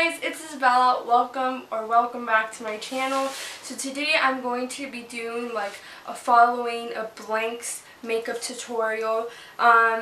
guys, it's Isabella. Welcome back to my channel. So today I'm going to be doing like following a blanks makeup tutorial.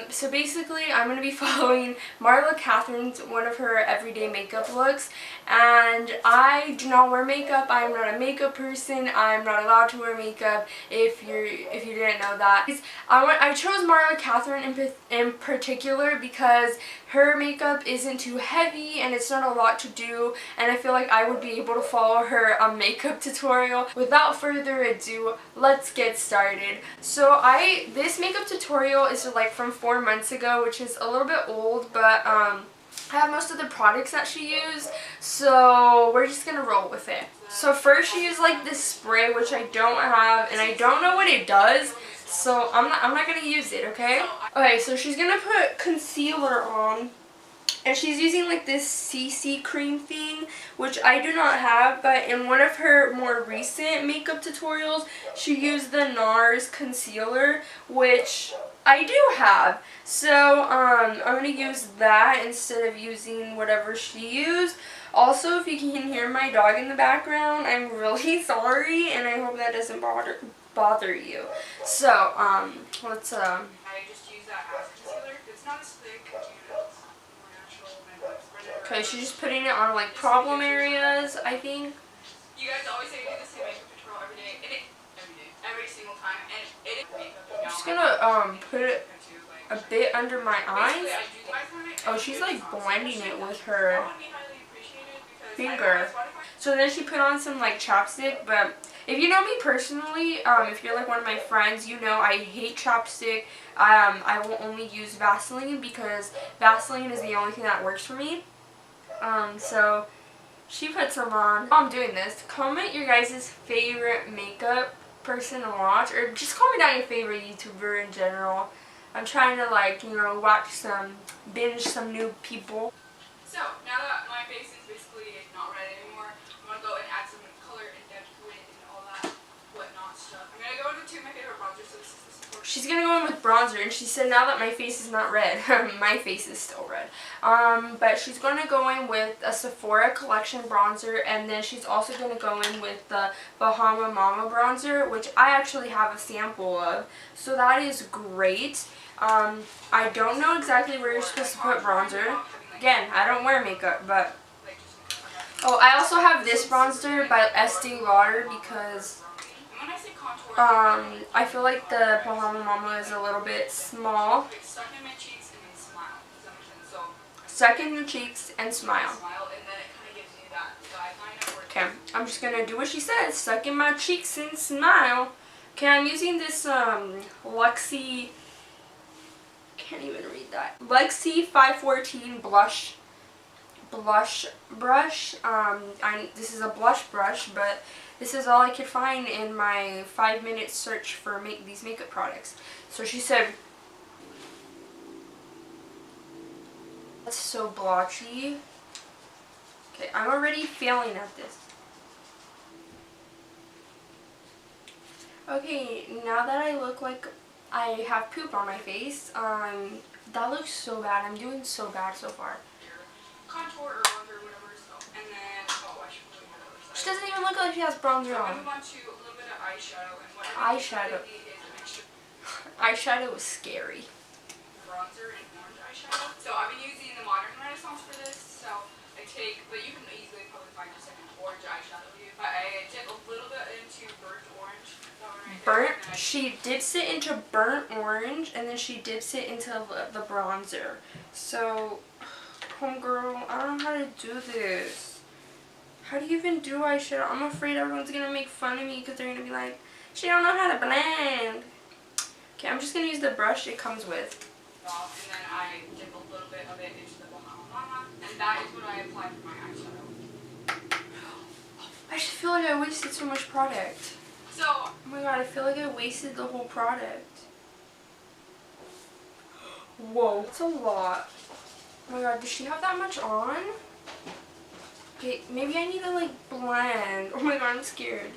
So basically I'm going to be following Marla Catherine's one of her everyday makeup looks, and I do not wear makeup. I am not a makeup person. I'm not allowed to wear makeup if you didn't know that. I chose Marla Catherine in particular because her makeup isn't too heavy and it's not a lot to do, and I feel like I would be able to follow her makeup tutorial. Without further ado, let's get started. So this makeup tutorial is like from 4 months ago, which is a little bit old, but I have most of the products that she used, so we're just gonna roll with it. So first she used like this spray, which I don't have, and I don't know what it does, so I'm not gonna use it, okay? Okay, so she's gonna put concealer on, and she's using like this CC cream thing, which I do not have, but in one of her more recent makeup tutorials, she used the NARS concealer, which I do have. So I'm going to use that instead of using whatever she used. Also, if you can hear my dog in the background, I'm really sorry, and I hope that doesn't bother you. So, let's I just use that as concealer. It's not as thick, it's more natural, and I spread it around. Okay, she's just putting it on like problem areas, I think. You guys always say you do the same makeup tutorial every day, and every single time, and it is makeup. I'm just gonna put it a bit under my eyes. Oh, she's like blending it with her finger. So then she put on some like chapstick, but if you know me personally, if you're like one of my friends, you know I hate chapstick. I will only use Vaseline because Vaseline is the only thing that works for me. So she put some on. While I'm doing this, comment your guys' favorite makeup person to watch, or just comment down your favorite YouTuber in general. I'm trying to like, you know, binge some new people. So now that my face is basically not red anymore, I'm gonna go and add some color and depth to it and all that whatnot stuff. I'm gonna go into my favorite bronzer. So this is the support. She's gonna go in with bronzer, and she said now that my face is not red, my face is still red. But she's gonna go in with a Sephora collection bronzer, and then she's also gonna go in with the Bahama Mama bronzer, which I actually have a sample of, so that is great. I don't know exactly where you're supposed to put bronzer. Again, I don't wear makeup, but oh, I also have this bronzer by Estee Lauder because I feel like the Bahama Mama is a little bit small. Suck in your cheeks and smile. Okay, I'm just gonna do what she says. Suck in my cheeks and smile. Okay, I'm using this Luxie. Can't even read that. Luxie 514 blush brush. This is a blush brush, but this is all I could find in my 5-minute search for these makeup products. So she said, that's so blotchy. Okay, I'm already failing at this. Okay, now that I look like I have poop on my face, that looks so bad. I'm doing so bad so far. Contour or bronzer, whatever. So, and then she doesn't even look like she has bronzer on. I'm gonna move on to a little bit of eyeshadow, and what eyeshadow. is a mixture. Eyeshadow is scary. Bronzer and orange eyeshadow. So I've been using the Modern Renaissance for this. So I take, but you can easily probably find just like an orange eyeshadow. But I dip a little bit into burnt orange. She dips it into burnt orange, and then she dips it into the bronzer. So, homegirl, I don't know how to do this. How do you even do eyeshadow? I'm afraid everyone's gonna make fun of me because they're gonna be like, she don't know how to blend. Okay, I'm just gonna use the brush it comes with. And then I dip a little bit of it into the Bahama Mama, and that is what I apply for my eyeshadow. I just feel like I wasted so much product. So, oh my god, I feel like I wasted the whole product. Whoa, that's a lot. Oh my god, does she have that much on? Okay, maybe I need to like blend. Oh my god, I'm scared.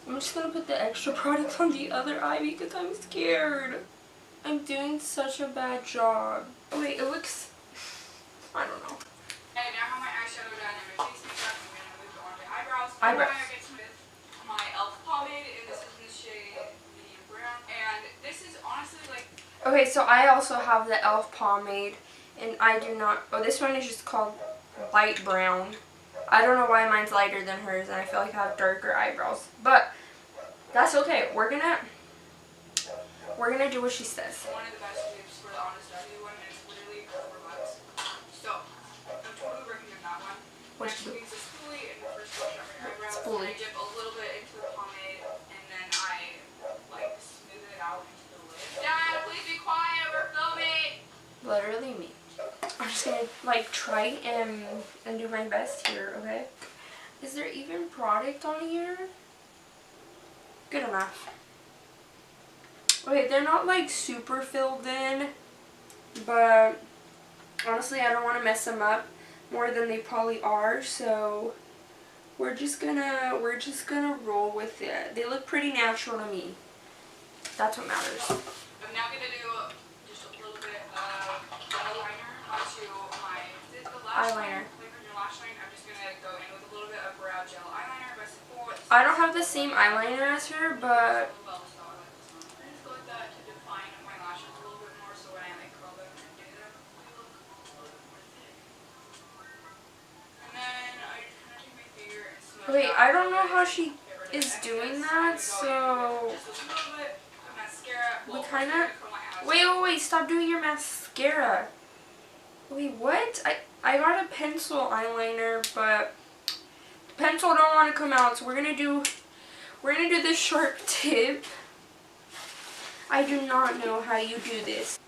I'm just gonna put the extra product on the other eye because I'm scared. I'm doing such a bad job. Oh wait, it looks, I don't know. And now I have my eyeshadow done, eyebrows. I get with my e.l.f. pomade, and this is in the shade medium brown. And this is honestly like... Okay, so I also have the e.l.f. pomade, and I do not... Oh, this one is just called light brown. I don't know why mine's lighter than hers, and I feel like I have darker eyebrows. But that's okay. We're gonna do what she says. One of the best dupes for the Honest Value one, and it's literally $4. So, I'm totally recommend that one. What's Next the we use a spoolie, and first wash out my eyebrows. Spoolie. And I dip a little bit into the pomade, and then I like smooth it out into the lid. Dad, please be quiet. We're filming. Literally me. I'm just gonna like try and do my best here, okay? Is there even product on here? Good enough. Okay, they're not like super filled in, but honestly I don't want to mess them up more than they probably are, so we're just gonna roll with it. They look pretty natural to me. That's what matters. I'm now gonna do just a little bit of eyeliner onto my Eyeliner. Like on your lash line, I'm just gonna go in with a little bit of brow gel eyeliner by Sephora. I don't have the same eyeliner as her, but wait, I don't know how she is doing that, so we kind of... Wait, stop doing your mascara. Wait, what? I got a pencil eyeliner, but the pencil don't want to come out, so we're gonna do this sharp tip. I do not know how you do this.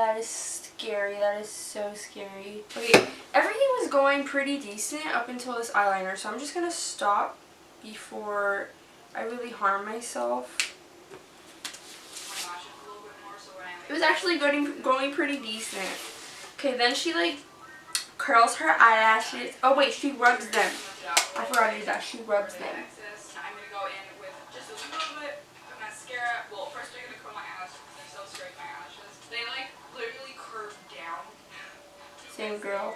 That is scary. That is so scary. Okay, everything was going pretty decent up until this eyeliner, so I'm just gonna stop before I really harm myself. It was actually going pretty decent. Okay, then she like curls her eyelashes. Oh wait, she rubs them. I forgot to do that. She rubs them. I'm gonna go in with just a little bit of mascara. Well, first I'm gonna curl my eyelashes because they're so straight, my eyelashes. They like literally curve down. Same girl.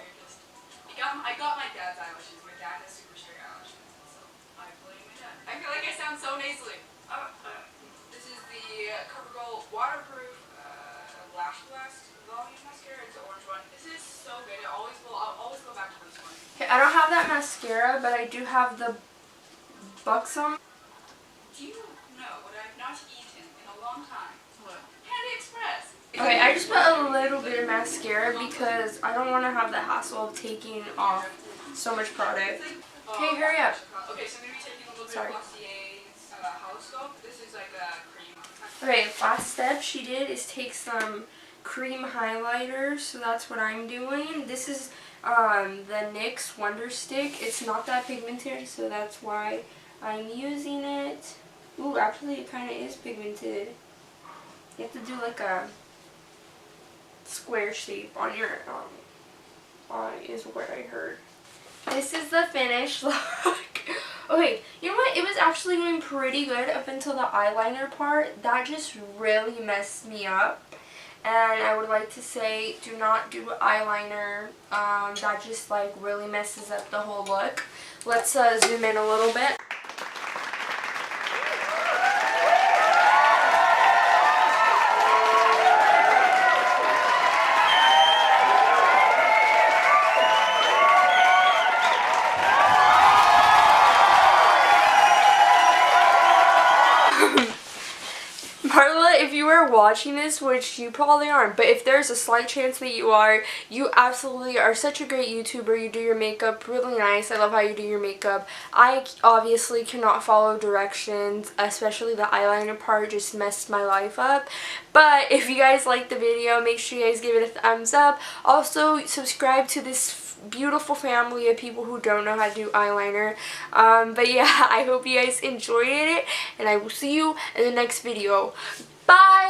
I got my dad's eyelashes. My dad has super straight eyelashes, so I blame my dad. I feel like I sound so nasally. This is the CoverGirl waterproof lash blast volume mascara. It's the orange one. This is so good. I'll always go back to this one. Okay, I don't have that mascara, but I do have the Buxom. Do you know what I've not eaten in a long time? What? Candy Express. Okay, I just put a little bit of mascara because I don't want to have the hassle of taking off so much product. Okay, hurry up. Okay, so I'm going to be taking a little bit of Glossier's Holoscope. This is like a cream. Okay, last step she did is take some cream highlighter, so that's what I'm doing. This is the NYX Wonder Stick. It's not that pigmented, so that's why I'm using it. Ooh, actually it kind of is pigmented. You have to do like a square shape on your eye is what I heard. This is the finished look. Okay, you know what? It was actually going pretty good up until the eyeliner part. That just really messed me up. And I would like to say, do not do eyeliner. That just like really messes up the whole look. Let's zoom in a little bit. Marla, if you are watching this, which you probably aren't, but if there's a slight chance that you are, you absolutely are such a great YouTuber. You do your makeup really nice. I love how you do your makeup. I obviously cannot follow directions, especially the eyeliner part just messed my life up. But if you guys like the video, make sure you guys give it a thumbs up. Also, subscribe to this beautiful family of people who don't know how to do eyeliner. But yeah, I hope you guys enjoyed it, and I will see you in the next video. Bye!